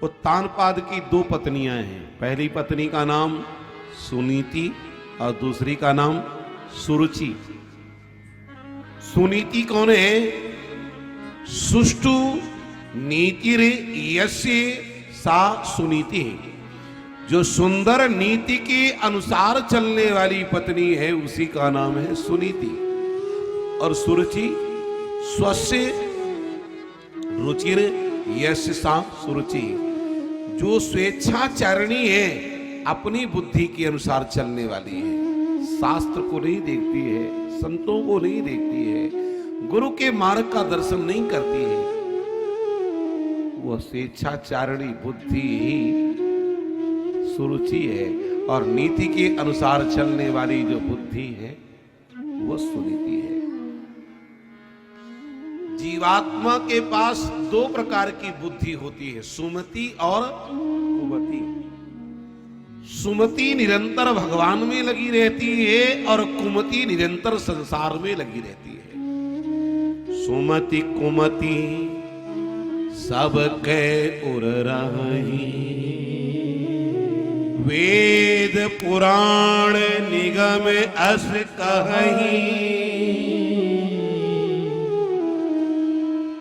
उत्तानपाद की दो पत्नियां हैं। पहली पत्नी का नाम सुनीति और दूसरी का नाम सुरुचि। सुनीति कौन है? सुष्टु नीतिर यस्य सा सुनीति है। जो सुंदर नीति के अनुसार चलने वाली पत्नी है उसी का नाम है सुनीति। और सुरुचि स्वस्य रुचिर यस्य सा सुरुचि, जो स्वेच्छाचारिणी है, अपनी बुद्धि के अनुसार चलने वाली है, शास्त्र को नहीं देखती है, संतों को नहीं देखती है, गुरु के मार्ग का दर्शन नहीं करती है, वह स्वेच्छाचारिणी बुद्धि ही सुरुचि है। और नीति के अनुसार चलने वाली जो बुद्धि है वह सुनीति है। जीवात्मा के पास दो प्रकार की बुद्धि होती है, सुमति और कुमति। सुमति निरंतर भगवान में लगी रहती है और कुमति निरंतर संसार में लगी रहती है। सुमति कुमति सब के उर रही, वेद पुराण निगम अस कहीं।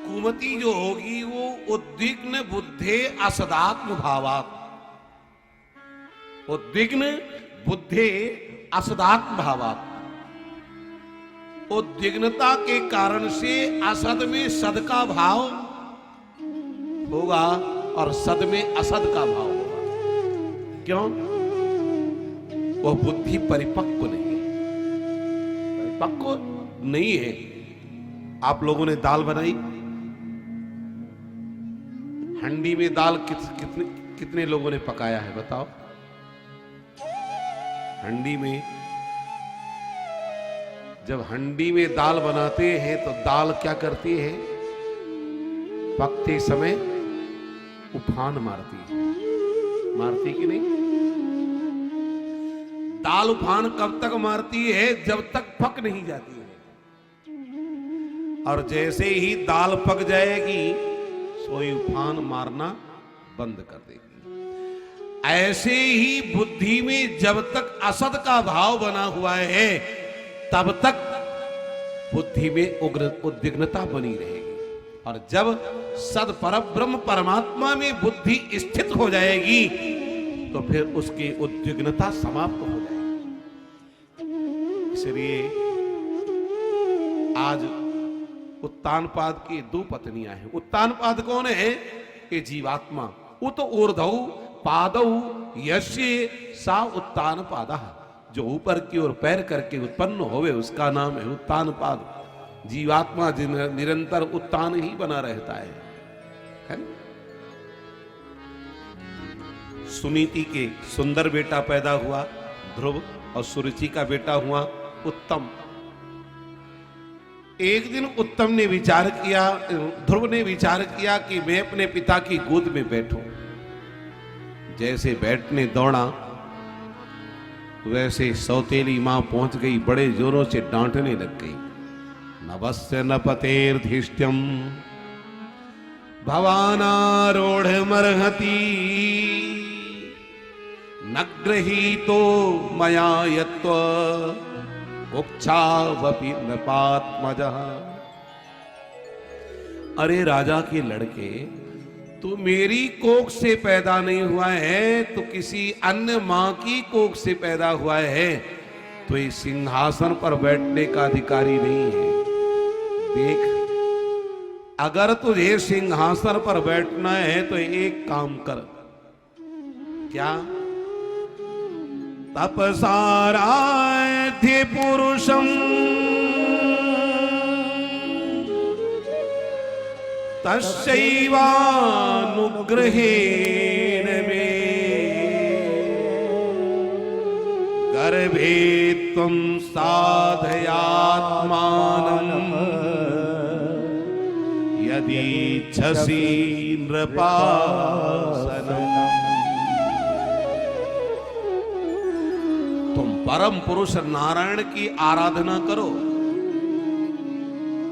कुमति जो होगी वो उद्विग्न बुद्धे असदात्म भावात्, उद्विग्न बुद्धे असदात्म भावात्। उद्विग्नता के कारण से असद में सद का भाव होगा और सद में असद का भाव होगा। क्यों? वह बुद्धि परिपक्व नहीं, परिपक्व नहीं है। आप लोगों ने दाल बनाई, हंडी में दाल कितने लोगों ने पकाया है बताओ? हंडी में, जब हंडी में दाल बनाते हैं तो दाल क्या करती है? पकते समय उफान मारती है, मारती कि नहीं? दाल उफान कब तक मारती है? जब तक पक नहीं जाती है। और जैसे ही दाल पक जाएगी सोई उफान मारना बंद कर देगी। ऐसे ही बुद्धि में जब तक असद का भाव बना हुआ है तब तक बुद्धि में उग्र उद्विग्नता बनी रहेगी। और जब सद परब्रह्म परमात्मा में बुद्धि स्थित हो जाएगी तो फिर उसकी उद्विग्नता समाप्त हो जाएगी। इसलिए आज उत्तानपाद की दो पत्नियां हैं। उत्तानपाद कौन है? ये जीवात्मा। उत ऊर्ध्व पादौ यस्य सा उत्तानपादः, जो ऊपर की ओर पैर करके उत्पन्न होवे उसका नाम है उत्तानपाद। जीवात्मा निरंतर उत्तान ही बना रहता है ना? सुनीति के सुंदर बेटा पैदा हुआ ध्रुव और सुरुचि का बेटा हुआ उत्तम। एक दिन उत्तम ने विचार किया, ध्रुव ने विचार किया कि मैं अपने पिता की गोद में बैठूं। जैसे बैठने दौड़ा वैसे सौतेली मां पहुंच गई, बड़े जोरों से डांटने लग गई। नवस्य न पतेर्धिष्ठ्यम भवानारूढ़ मर्हति, न गृहीतो मया यत्व कुक्षावपि नृपात्मजः। अरे राजा के लड़के, तू मेरी कोख से पैदा नहीं हुआ है, तो किसी अन्य मां की कोख से पैदा हुआ है, तो इस सिंहासन पर बैठने का अधिकारी नहीं है। देख, अगर तुझे सिंहासन पर बैठना है तो एक काम कर। क्या? तपसाराध्य पुरुषम तस्यैवानुग्रहेण मे गर्भे त्वं साधयात्मानं यदीच्छसि नृपासनम्। तुम परम पुरुष नारायण की आराधना करो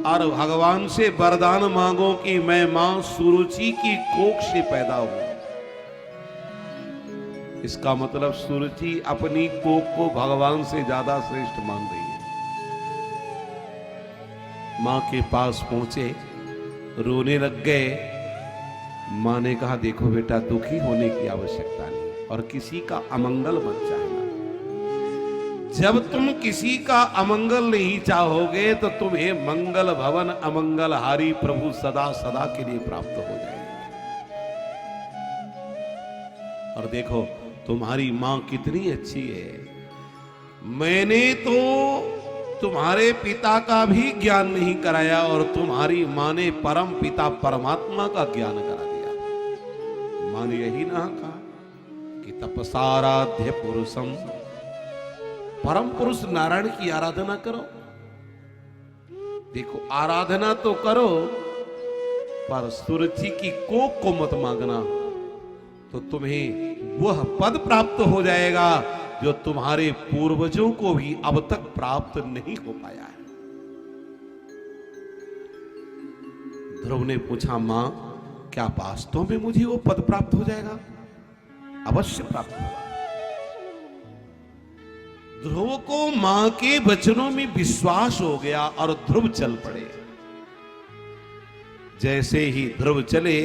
और भगवान से वरदान मांगो कि मैं मां सुरुचि की कोख से पैदा हूं। इसका मतलब सुरुचि अपनी कोक को भगवान से ज्यादा श्रेष्ठ मान रही है। मां के पास पहुंचे, रोने लग गए। मां ने कहा, देखो बेटा, दुखी होने की आवश्यकता नहीं और किसी का अमंगल मत चाहना। जब तुम किसी का अमंगल नहीं चाहोगे तो तुम्हें मंगल भवन अमंगल हारी प्रभु सदा सदा के लिए प्राप्त हो जाएंगे। और देखो तुम्हारी मां कितनी अच्छी है। मैंने तो तुम्हारे पिता का भी ज्ञान नहीं कराया और तुम्हारी मां ने परम पिता परमात्मा का ज्ञान करा दिया। मां ने यही ना कहा कि तपसाराध्य पुरुषम, परम पुरुष नारायण की आराधना करो। देखो आराधना तो करो पर सुरुचि की कोक को मत मांगना, तो तुम्हें वह पद प्राप्त हो जाएगा जो तुम्हारे पूर्वजों को भी अब तक प्राप्त नहीं हो पाया है। ध्रुव ने पूछा, मां क्या वास्तव में मुझे वो पद प्राप्त हो जाएगा? अवश्य प्राप्त होगा। ध्रुव को मां के वचनों में विश्वास हो गया और ध्रुव चल पड़े। जैसे ही ध्रुव चले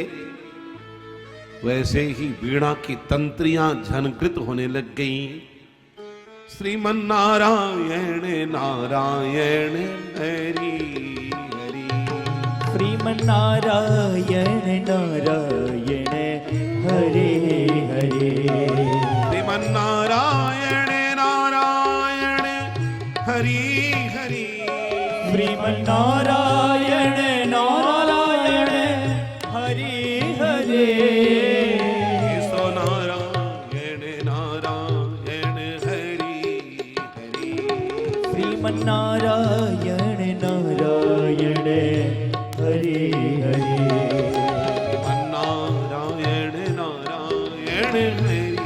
वैसे ही वीणा की तंत्रियां झनकृत होने लग गईं। श्रीमन नारायण नारायण हरि हरि, श्रीमन नारायण नारायण हरे हरे, श्रीमन नारायण नारायण हरि हरि, श्रीमन नारायण नारायण हरे हरे, नारायण नारायण हरे हरे, नारायण नारायण हरि हरि,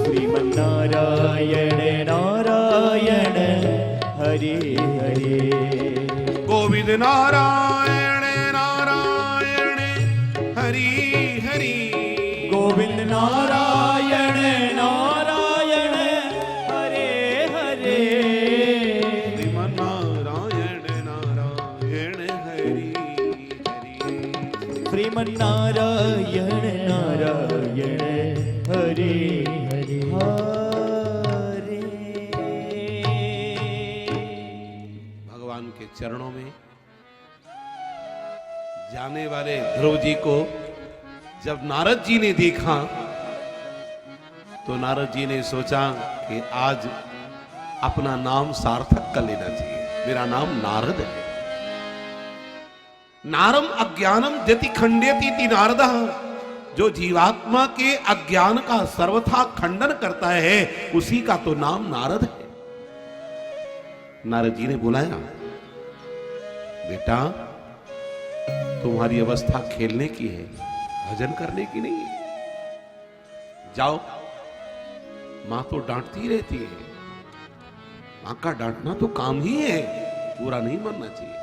श्रीमन नारायण नारायण हरे हरे, गोविंद नारायण नारायण हरि हरि, गोविंद नारायण नारायण हरे हरे, श्रीमन नारायण नारायण हरि हरि, श्रीमन नारायण नारायण हरे हरे हरे। भगवान के चरणों में जाने वाले ध्रुव जी को जब नारद जी ने देखा तो नारद जी ने सोचा कि आज अपना नाम सार्थक कर लेना चाहिए। मेरा नाम नारद है। नारम अज्ञानम यति खंडेति इति नारदः, जो जीवात्मा के अज्ञान का सर्वथा खंडन करता है उसी का तो नाम नारद है। नारद जी ने बुलाया, बेटा तुम्हारी अवस्था खेलने की है, भजन करने की नहीं है। जाओ, मां तो डांटती रहती है, मां का डांटना तो काम ही है, पूरा नहीं मानना चाहिए।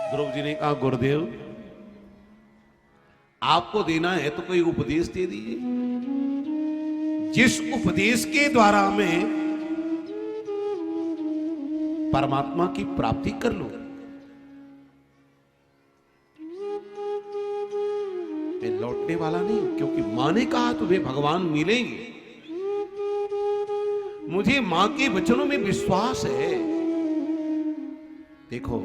ध्रुव जी ने कहा, गुरुदेव आपको देना है तो कोई उपदेश दे दीजिए, जिस उपदेश के द्वारा मैं परमात्मा की प्राप्ति कर लूं। मैं लौटने वाला नहीं हूं, क्योंकि मां ने कहा तुम्हें भगवान मिलेंगे। मुझे मां के वचनों में विश्वास है। देखो,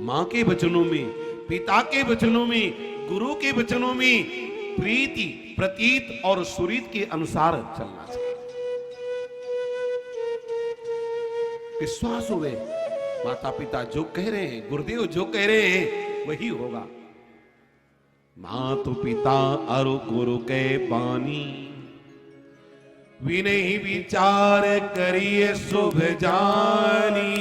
मां के वचनों में, पिता के वचनों में, गुरु के वचनों में प्रीति, प्रतीत और सुरीत के अनुसार चलना चाहिए। विश्वास हुए, माता पिता जो कह रहे हैं, गुरुदेव जो कह रहे हैं वही होगा। मातु पिता अरु गुरु के बानी, विनय विचार करिए शुभ जानी।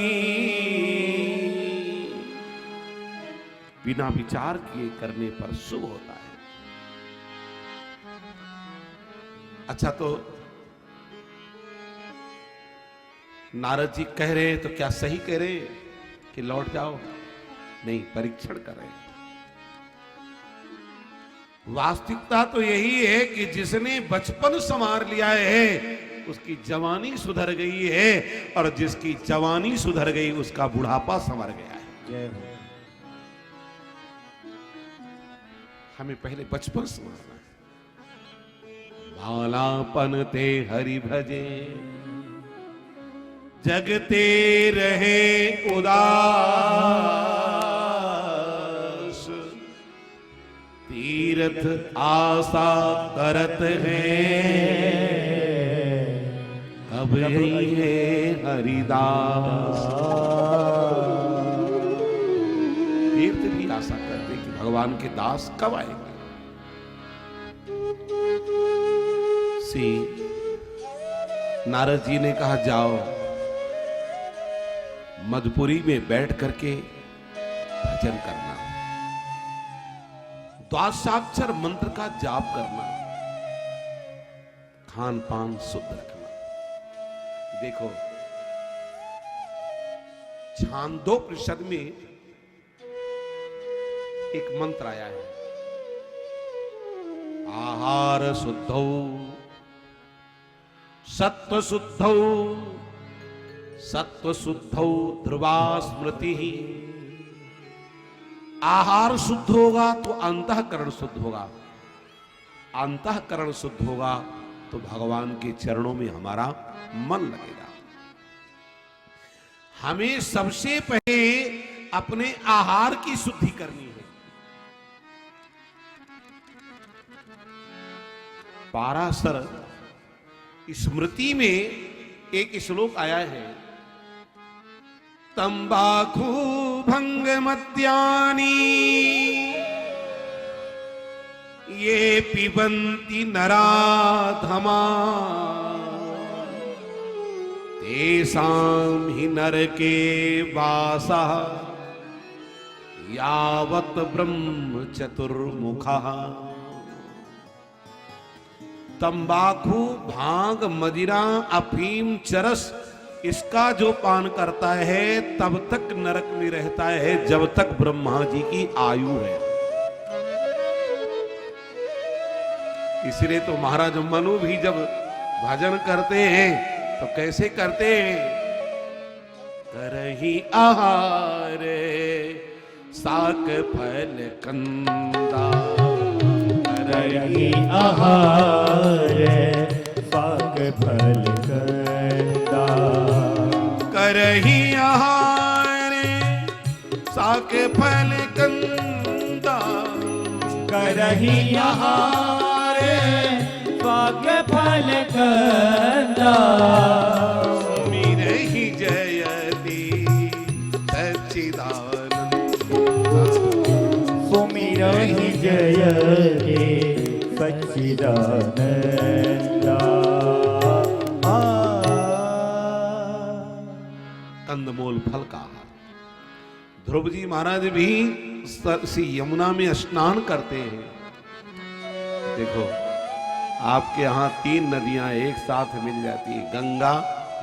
बिना विचार किए करने पर शुभ होता है। अच्छा, तो नारद जी कह रहे हैं तो क्या सही कह रहे हैं कि लौट जाओ? नहीं, परीक्षण कर रहे हैं। वास्तविकता तो यही है कि जिसने बचपन संवार लिया है उसकी जवानी सुधर गई है, और जिसकी जवानी सुधर गई उसका बुढ़ापा संवर गया है। जय हो। हमें पहले बचपन संवारना है। बालापन ते हरि भजे, जगते रहे उदास, तीर्थ आशा करत हैं, कब है हरिदास। तीर्थ भी आशा करते कि भगवान के दास कब आएंगे। नारद जी ने कहा जाओ मधुपुरी में बैठ करके भजन करना, द्वादशाक्षर मंत्र का जाप करना, खान पान शुद्ध रखना। देखो छांदोपनिषद में एक मंत्र आया है, आहार शुद्धौ सत्व शुद्धौ, सत्व शुद्धौ ध्रुवा स्मृति। आहार शुद्ध होगा तो अंतःकरण शुद्ध होगा, अंतःकरण शुद्ध होगा तो भगवान के चरणों में हमारा मन लगेगा। हमें सबसे पहले अपने आहार की शुद्धि करनी है। पाराशर स्मृति में एक श्लोक आया है, तंबाकू भंग मद्यानी ये पिबंती नराधमा, तेषां हि नरके वासः यावत् ब्रह्म चतुर्मुखः। तंबाकू, भांग, मदिरा, अफीम, चरस, इसका जो पान करता है तब तक नरक में रहता है जब तक ब्रह्मा जी की आयु है। इसलिए तो महाराज मनु भी जब भजन करते हैं तो कैसे करते हैं, करही आहार साक फल कंदा, करही आहार साक फल कंदा, करही आहार साक फल कंदा, करही आहार साक फल कंदा, सुमिरहि जयति सच्चिदानंद, सुमिरहि जयति सच्चिदानंदा। कंदमूल फल का आहार। ध्रुव जी महाराज भी सी यमुना में स्नान करते हैं। देखो आपके यहां 3 नदियां एक साथ मिल जाती है, गंगा,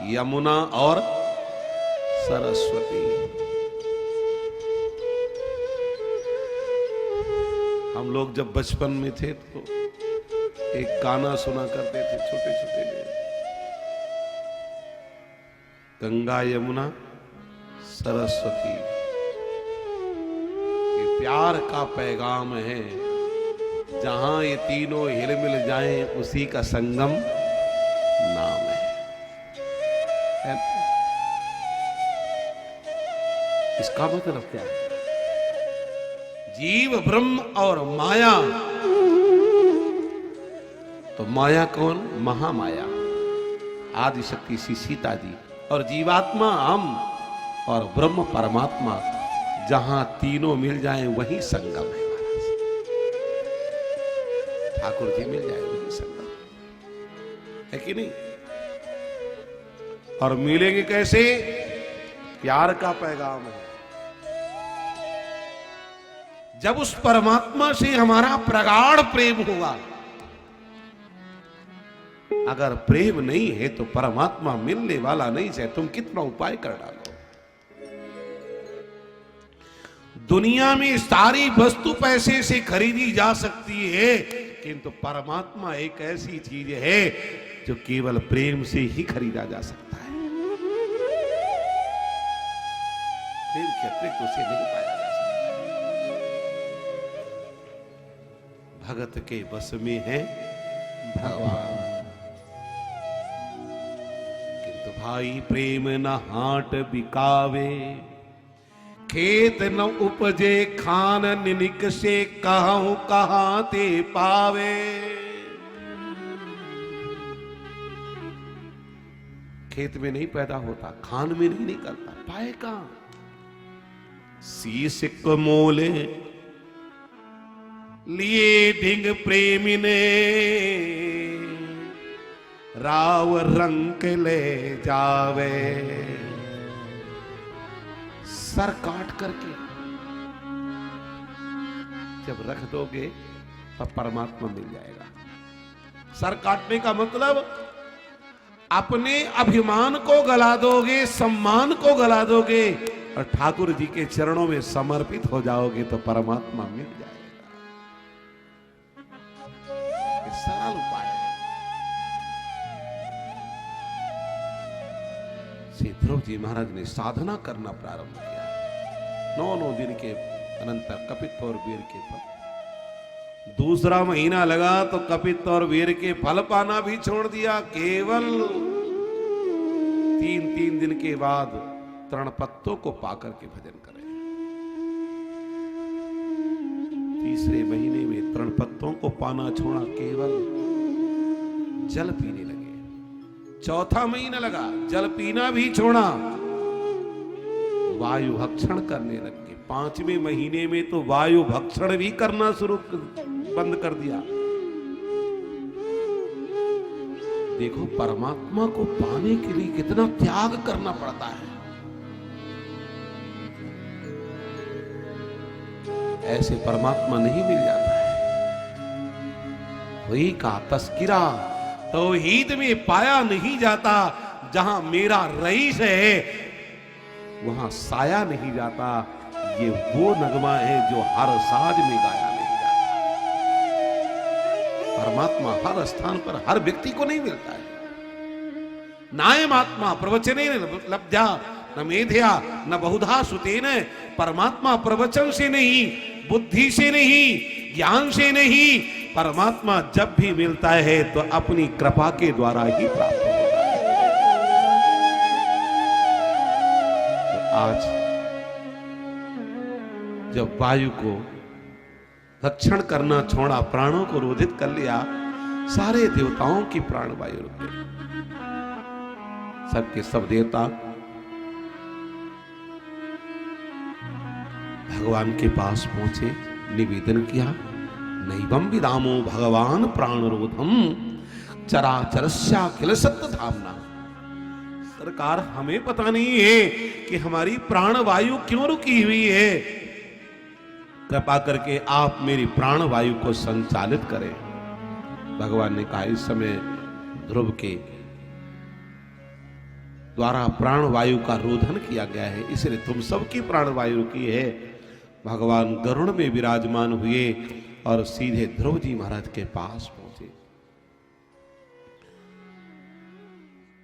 यमुना और सरस्वती। हम लोग जब बचपन में थे तो एक गाना सुना करते थे छोटे छोटे में, गंगा यमुना सरस्वती, ये प्यार का पैगाम है। जहां ये तीनों हिल मिल जाएं उसी का संगम नाम है। इसका मतलब क्या है? जीव, ब्रह्म और माया। तो माया कौन? महामाया, आदि शक्ति श्री सीता जी, और जीवात्मा हम, और ब्रह्म परमात्मा। जहां तीनों मिल जाएं वही संगम है। ठाकुर जी मिल जाए वही संगम है कि नहीं? और मिलेंगे कैसे? प्यार का पैगाम है। जब उस परमात्मा से हमारा प्रगाढ़ प्रेम होगा। अगर प्रेम नहीं है तो परमात्मा मिलने वाला नहीं, चाहे तुम कितना उपाय कर डालो। दुनिया में सारी वस्तु पैसे से खरीदी जा सकती है, किंतु परमात्मा एक ऐसी चीज है जो केवल प्रेम से ही खरीदा जा सकता है। प्रेम के अतिरिक्त उसे नहीं पाया जा सकता। भगत के बस में है भगवान, किंतु भाई प्रेम न हाट बिकावे, खेत न उपजे खान निनिक से कहूं कहां ते पावे। खेत में नहीं पैदा होता, खान में नहीं निकलता, पाए कहां? शीश को मोले लिए ढिंग प्रेमी ने, राव रंग ले जावे। सर काट करके जब रख दोगे तब परमात्मा मिल जाएगा। सर काटने का मतलब अपने अभिमान को गला दोगे, सम्मान को गला दोगे और ठाकुर जी के चरणों में समर्पित हो जाओगे तो परमात्मा मिल जाएगा। ये सरल उपाय है। श्री ध्रुव जी महाराज ने साधना करना प्रारंभ किया। 9 दिन के अनंतर कपित्थ और वीर के फल। दूसरा महीना लगा तो कपित्थ और वीर के फल पाना भी छोड़ दिया। केवल 3 दिन के बाद तृण पत्तों को पाकर के भजन करें। तीसरे महीने में तृण पत्तों को पाना छोड़ा, केवल जल पीने लगे। चौथा महीना लगा, जल पीना भी छोड़ा, वायु भक्षण करने लगे। 5वें महीने में तो वायु भक्षण भी करना बंद कर दिया। देखो परमात्मा को पाने के लिए कितना त्याग करना पड़ता है। ऐसे परमात्मा नहीं मिल जाता है। वही का तस्किरा तौहीद में पाया नहीं जाता। जहां मेरा रईस है वहां साया नहीं जाता। ये वो नगमा है जो हर साज में गाया नहीं जाता। परमात्मा हर स्थान पर हर व्यक्ति को नहीं मिलता है। नायम आत्मा प्रवचने लब्ध्या न मेधया न बहुधा सुतेन। परमात्मा प्रवचन से नहीं, बुद्धि से नहीं, ज्ञान से नहीं, परमात्मा जब भी मिलता है तो अपनी कृपा के द्वारा ही प्राप्त होता है। तो आज जब वायु को रक्षण करना छोड़ा, प्राणों को रोधित कर लिया, सारे देवताओं की प्राण वायु रुक गई। सबके सब देवता भगवान के पास पहुंचे, निवेदन किया, नैवं विदामो भगवान प्राणरोधम चराचरस्याखिल सत्य धामना। सरकार हमें पता नहीं है कि हमारी प्राण वायु क्यों रुकी हुई है। कृपा करके आप मेरी प्राण वायु को संचालित करें। भगवान ने कहा इस समय ध्रुव के द्वारा प्राण वायु का रोधन किया गया है, इसलिए तुम सबकी प्राण वायु रुकी है। भगवान गरुड़ में विराजमान हुए और सीधे ध्रुव जी महाराज के पास पहुंचे।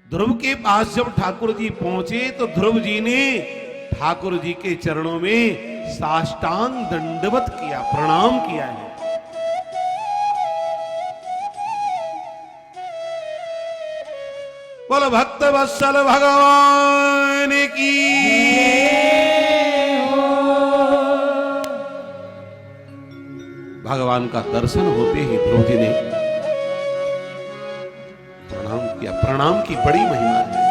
ध्रुव के पास जब ठाकुर जी पहुंचे तो ध्रुव जी ने ठाकुर जी के चरणों में साष्टांग दंडवत किया, प्रणाम किया है। बोल भक्त वत्सल भगवान की। भगवान का दर्शन होते ही ध्रुव जी ने प्रणाम किया। प्रणाम की बड़ी महिमा है।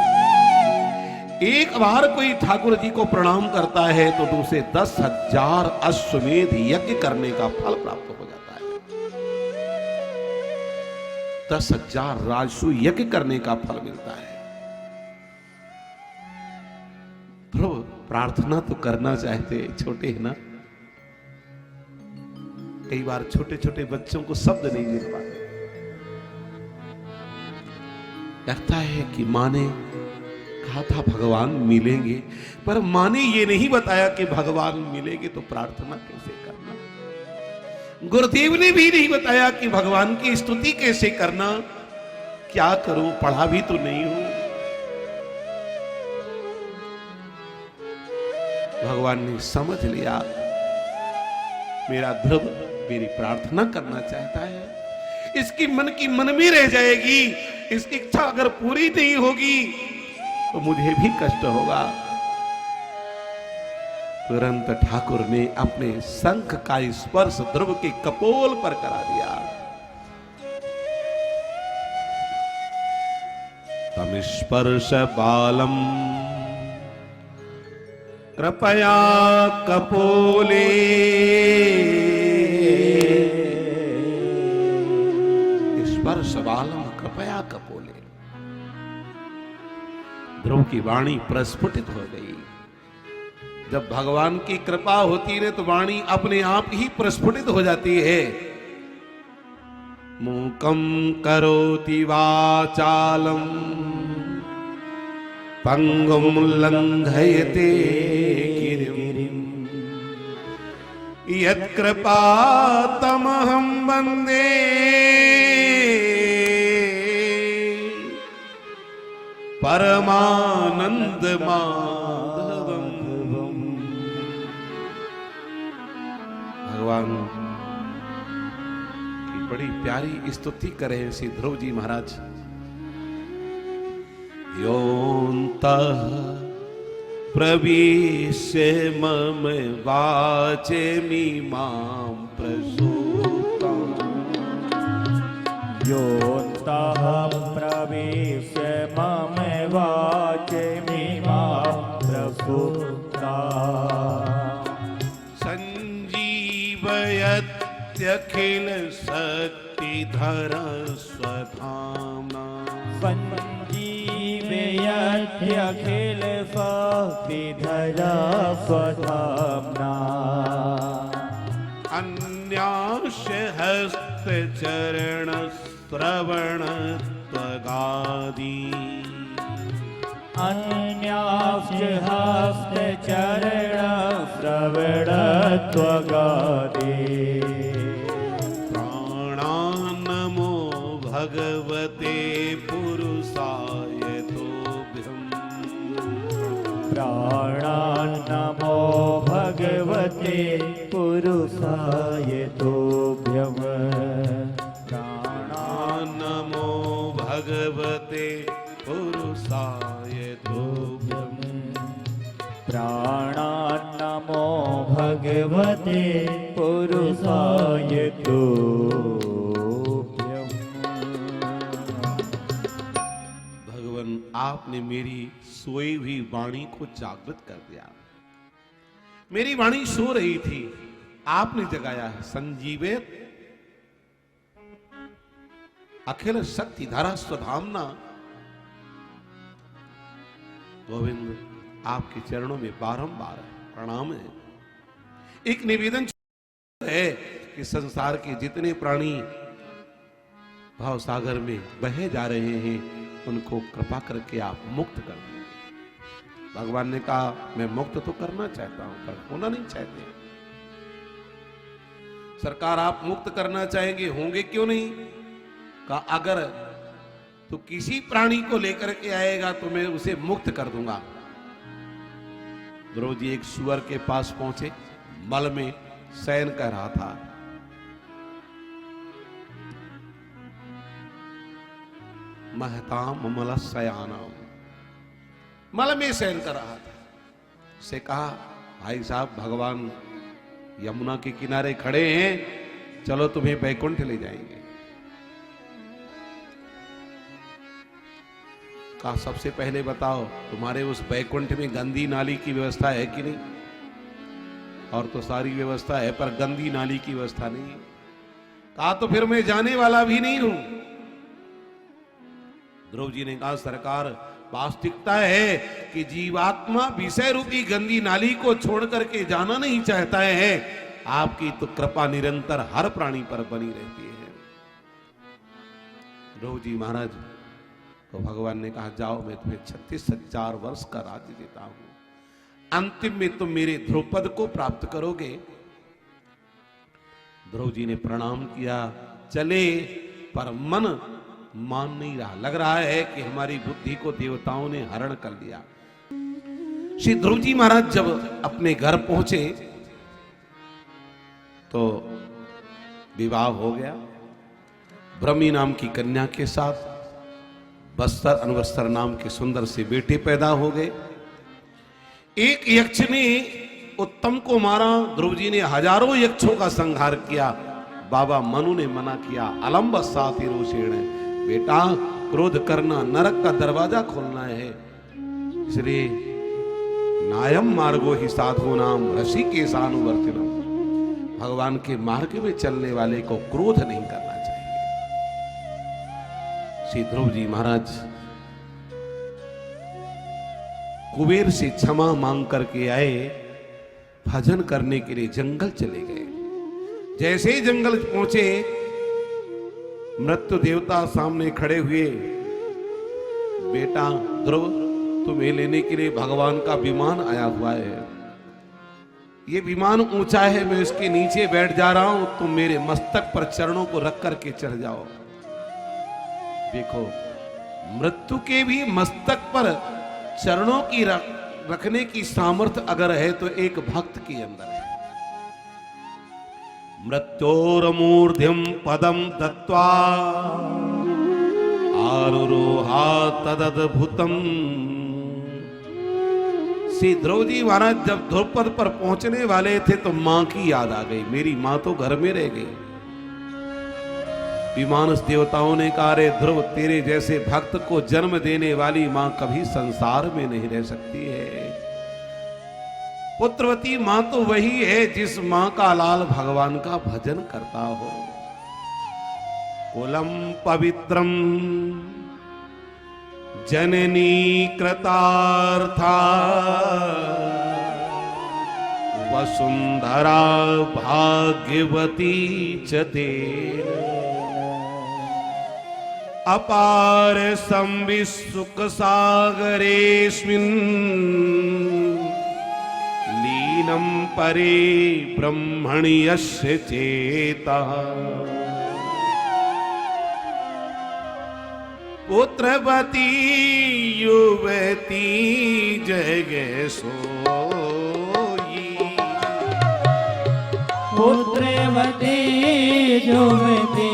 एक बार कोई ठाकुर जी को प्रणाम करता है तो उसे 10,000 अश्वमेध यज्ञ करने का फल प्राप्त हो जाता है। 10,000 राजसु यज्ञ करने का फल मिलता है। ध्रुव प्रार्थना तो करना चाहते, छोटे है ना, कई बार छोटे छोटे बच्चों को शब्द नहीं मिल पाते। लगता है कि माँ ने कहा था भगवान मिलेंगे, पर माँ ने ये नहीं बताया कि भगवान मिलेंगे तो प्रार्थना कैसे करना। गुरुदेव ने भी नहीं बताया कि भगवान की स्तुति कैसे करना। क्या करूं, पढ़ा भी तो नहीं हूं। भगवान ने समझ लिया मेरा ध्रुव मेरी प्रार्थना करना चाहता है, इसकी मन की मन में रह जाएगी, इसकी इच्छा अगर पूरी नहीं होगी तो मुझे भी कष्ट होगा। तुरंत ठाकुर ने अपने शंख का स्पर्श ध्रुव के कपोल पर करा दिया। तम स्पर्श बालम कृपया कपोले, स्पर्श बालम कृपया कपोले। ध्रुव की वाणी प्रस्फुटित हो गई। जब भगवान की कृपा होती है तो वाणी अपने आप ही प्रस्फुटित हो जाती है। मूकम करोति वाचालम पंगुम लंघयते गिरिम यत्कृपा तमहं वन्दे परमानंद माधवम। भगवान की बड़ी प्यारी स्तुति करे श्री ध्रुव जी महाराज। योऽन्तः प्रविश्य मम वाचमिमां प्रसूताम्, योऽन्तः प्रविश्य मम वाचमिमां प्रसूताम्, संजीवयत्यखिल शक्तिधर स्वधाम्ना, संजीवयत्यखिल शक्तिधर स्वधाम्ना, अन्यास्य हस्तचरण श्रवण त्वगादि, अन्यास्य हस्तचरण श्रवण त्वगादि, प्राणान्नमो भगवते पुरुषाय तोभ्यम्, प्राणान्नमो भगवते पुरुषाय तोभ्यम्, प्राणान्नमो भगवते पुरुषाय तोभ्यम्, प्राणान्नमो भगवते पुरुषाय तोभ्यम्। भगवान आपने मेरी सोई हुई वाणी को जागृत कर दिया। मेरी वाणी सो रही थी, आपने जगाया है। संजीवित अखिल शक्ति धारा स्वधामना। गोविंद आपके चरणों में बारंबार प्रणाम है। एक निवेदन है कि संसार के जितने प्राणी भाव सागर में बहे जा रहे हैं उनको कृपा करके आप मुक्त कर दें। भगवान ने कहा मैं मुक्त तो करना चाहता हूं पर होना नहीं चाहते। सरकार आप मुक्त करना चाहेंगे, होंगे क्यों नहीं? कहा अगर तो किसी प्राणी को लेकर के आएगा तो मैं उसे मुक्त कर दूंगा। ध्रुव जी एक सुअर के पास पहुंचे, मल में शयन कर रहा था। महताम मलशयानाम, मल में शयन कर रहा था। से कहा भाई साहब भगवान यमुना के किनारे खड़े हैं, चलो तुम्हें बैकुंठ ले जाएंगे। कहा सबसे पहले बताओ तुम्हारे उस बैकुंठ में गंदी नाली की व्यवस्था है कि नहीं? और तो सारी व्यवस्था है पर गंदी नाली की व्यवस्था नहीं है। कहा तो फिर मैं जाने वाला भी नहीं हूं। ध्रुव जी ने कहा सरकार वास्तविकता है कि जीवात्मा विषय रूपी गंदी नाली को छोड़ करके जाना नहीं चाहता है। आपकी तो कृपा निरंतर हर प्राणी पर बनी रहती है। ध्रुव जी महाराज तो भगवान ने कहा जाओ मैं तुम्हें 36,000 वर्ष का राज्य देता हूं, अंतिम में तुम मेरे ध्रुपद को प्राप्त करोगे। ध्रुव जी ने प्रणाम किया, चले, पर मन मान नहीं रहा। लग रहा है कि हमारी बुद्धि को देवताओं ने हरण कर लिया। श्री ध्रुव जी महाराज जब अपने घर पहुंचे तो विवाह हो गया। ब्रह्मी नाम की कन्या के साथ बस्तर अनुबस्तर नाम के सुंदर से बेटे पैदा हो गए। एक यक्ष ने उत्तम को मारा। ध्रुव जी ने हजारों यक्षों का संहार किया। बाबा मनु ने मना किया, अलंब साथी रोषेण, बेटा क्रोध करना नरक का दरवाजा खोलना है, इसलिए नायम मार्गो ही साधु नाम ऋषिकेशानुवर्तिनम, भगवान के मार्ग में चलने वाले को क्रोध नहीं करना चाहिए। श्री ध्रुव जी महाराज कुबेर से क्षमा मांग करके आए, भजन करने के लिए जंगल चले गए। जैसे ही जंगल पहुंचे, मृत्यु देवता सामने खड़े हुए, बेटा ध्रुव तुम्हें लेने के लिए भगवान का विमान आया हुआ है, ये विमान ऊंचा है, मैं इसके नीचे बैठ जा रहा हूं, तुम मेरे मस्तक पर चरणों को रख करके चढ़ जाओ। देखो, मृत्यु के भी मस्तक पर चरणों की रखने की सामर्थ्य अगर है तो एक भक्त के अंदर है। मृत्योरमूर्ध्यम पदम दत्वा आरुरोहा तदद्भुतम। श्री ध्रुव जी महाराज जब ध्रुपद पर पहुंचने वाले थे तो मां की याद आ गई, मेरी मां तो घर में रह गई। विमानस देवताओं ने कहा, रे ध्रुव तेरे जैसे भक्त को जन्म देने वाली मां कभी संसार में नहीं रह सकती है। पुत्रवती मां तो वही है जिस मां का लाल भगवान का भजन करता हो। कुलम पवित्रम जननी कृतार्था वसुंधरा भाग्यवती च तेन अपार संविसुख सागरेस्मिन् लीनं परे ब्रह्मणि यस्य चेतः। पुत्रवती युवती जगः सोई, पुत्रवती युवती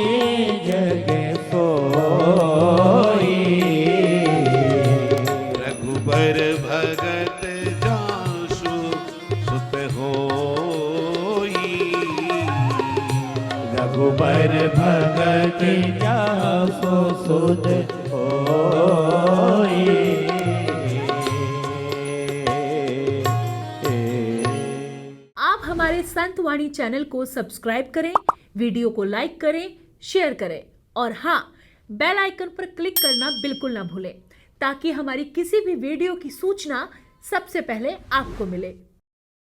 जगः सोई, रघुबर भगत जासु सुत होई, रघुबर भगत जासु सुत होई। आप हमारे संत वाणी चैनल को सब्सक्राइब करें, वीडियो को लाइक करें, शेयर करें और हाँ, बेल आइकन पर क्लिक करना बिल्कुल ना भूलें ताकि हमारी किसी भी वीडियो की सूचना सबसे पहले आपको मिले।